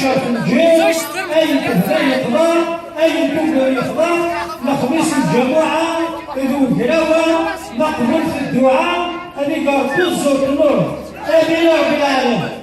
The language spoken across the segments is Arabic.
الشرط الجيل أي كهرباء يقضى أي كوكو يقضى نخميس الجماعة إذو الهلاوة نقبل في الدعاء أني قال تزور النور آمين يا رب العالمين.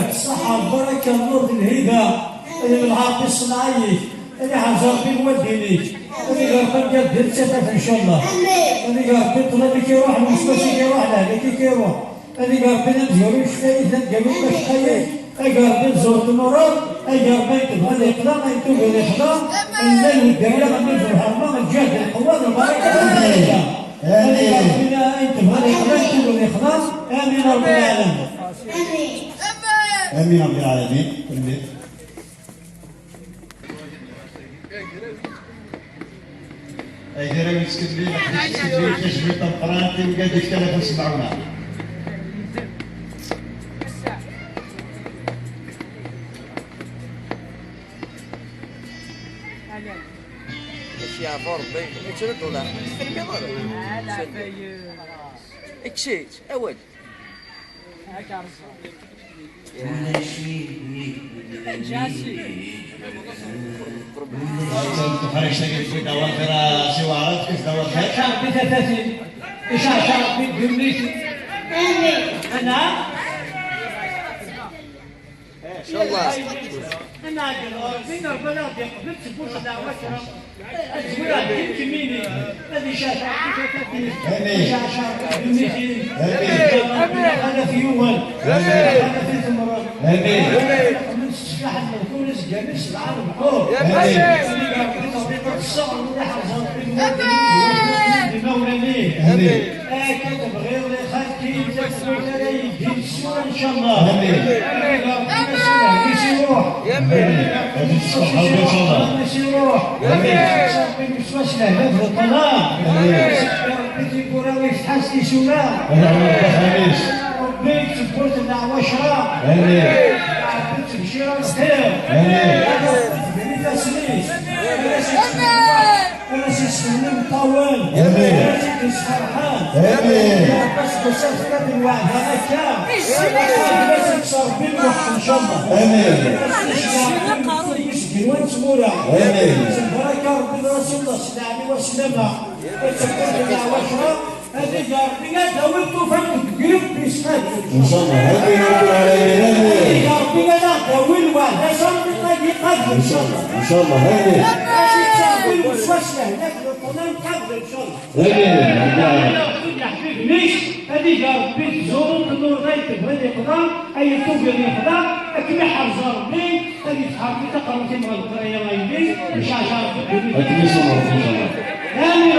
الصحة البركة النور الهبة اللي بالعربي الصناعي اللي حنزر بيه ودينيك اللي غير ديال درتها ان شاء الله اللي غير طلبي كيروح المستشفى كيروح لهنا كيروح اللي غير بنا مزيورو يشفى اذا قالوا باش خير اي غير زورت المرض اي غير بيت هذا يقدر اي تو غير يقدر الليل والدريه غادي في الحرمه الجهد القوه البركه اللي ربنا انت هذا يقدر تو يقدر امين رب العالمين. امين رب العالمين. اي دراري تسكت لي تسكت لي تجبيد القران تلقى ديك 370. يا فربي $100 لا اكشيت اول هكا جاسي خرج تجد في دواخر سوارات كيف دواخر شعب بثلاثين شعب بجملتي انا ان شاء الله انا من البلد يقبلت بوش دعوتها الزوار انت ميني هذه شاشة هذا في يوم هذا في ثمرات من السلاح المركونس جالس العالم كله تطبيق الصبر اللي حصل في بمولانيه كتب غير خالتي تكتب لي يجي السورة ان شاء الله يسيروح يسيروح مش له في الطلاق بيتي كراوي يفتحس لي سولا ربيك تبورت الدعوة شرا بيت بشيرة الخير بني تسليس أنا سيستمني مطول أنا سيكس فرحان بس بسافر بالوعد هكا بس يكسر بالوقت إن شاء الله مسكين وين سمورة بركة ربي رسول الله صلى الله عليه وسلم تقول بالدعوة شرا هذه ربي داولتو فانت تقرب بيسمات ان شاء الله امين يا رب العالمين يا ربي لا داول واحد صار قادر ان شاء الله ان شاء الله امين ماشي تاول وسوسه هناك القران قادر ان شاء الله امين يا رب العالمين يا حبيبي ليش هذه يا ربي تزور النور غايتك هذه قدام اي توفي لي قدام كما حرزار لي هذه تحرك تقرا تمر القريه ما يبي مش عشان اكيد صلاه ان شاء الله امين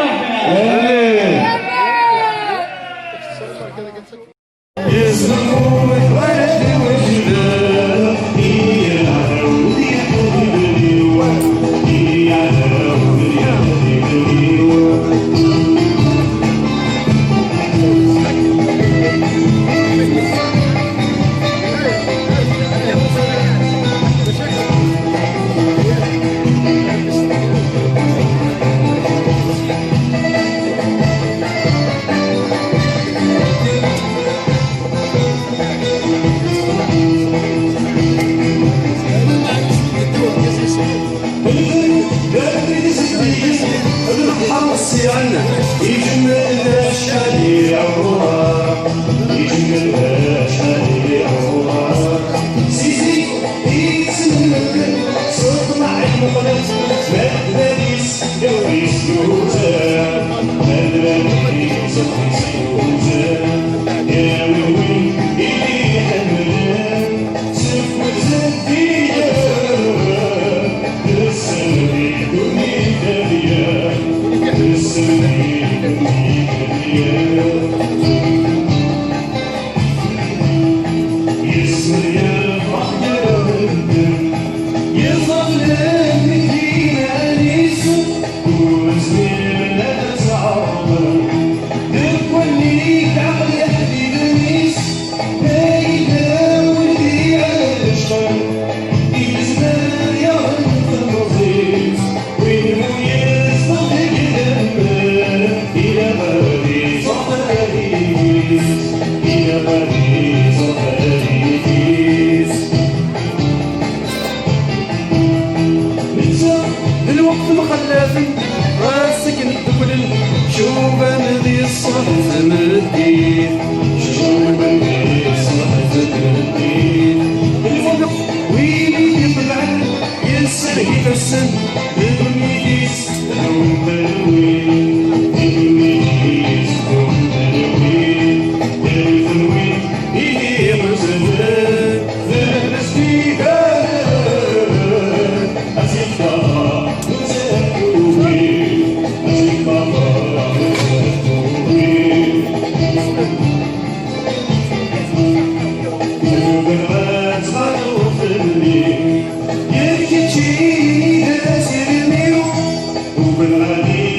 رب العالمين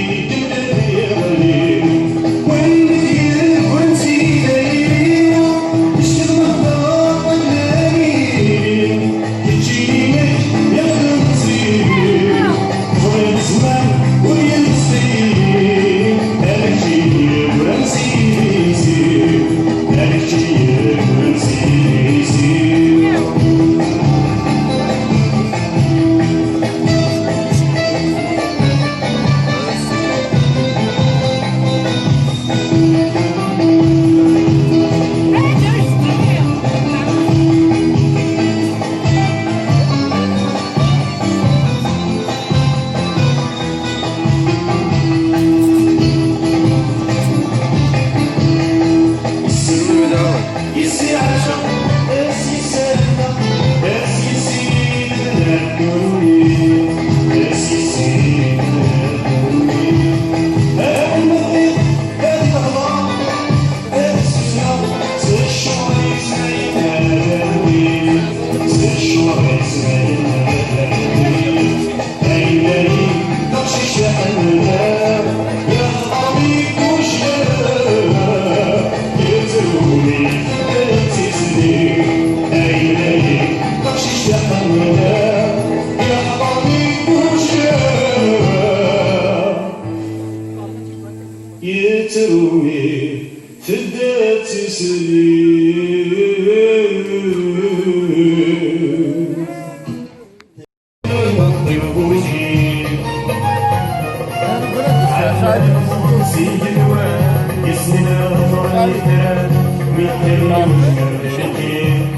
امين يتروي في الدات سليم سيد الواد مثلنا مشرقين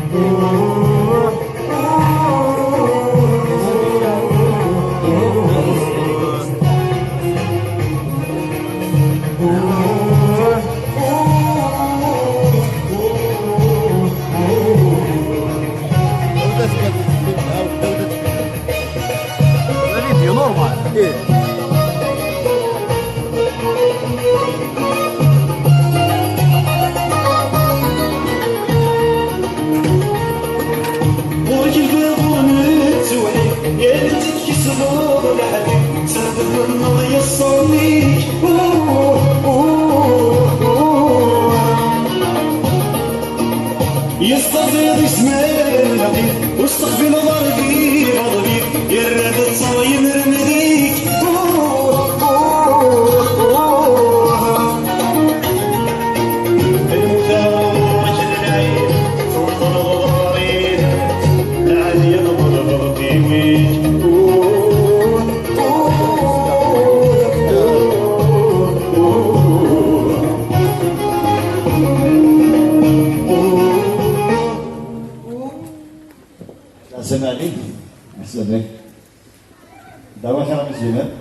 فيديو نورمال. ورك البابون تسوحي يا بنتك يصبر لحدي سرد من نضي الصوميك يستغفر اسماء النبي واستغفر ضربي غضبي يرد الصايم رمديك المتاوج العين فوق الغرين العالية ضرب طيويك أحسن عليك أحسن لك دعوة خير من زينب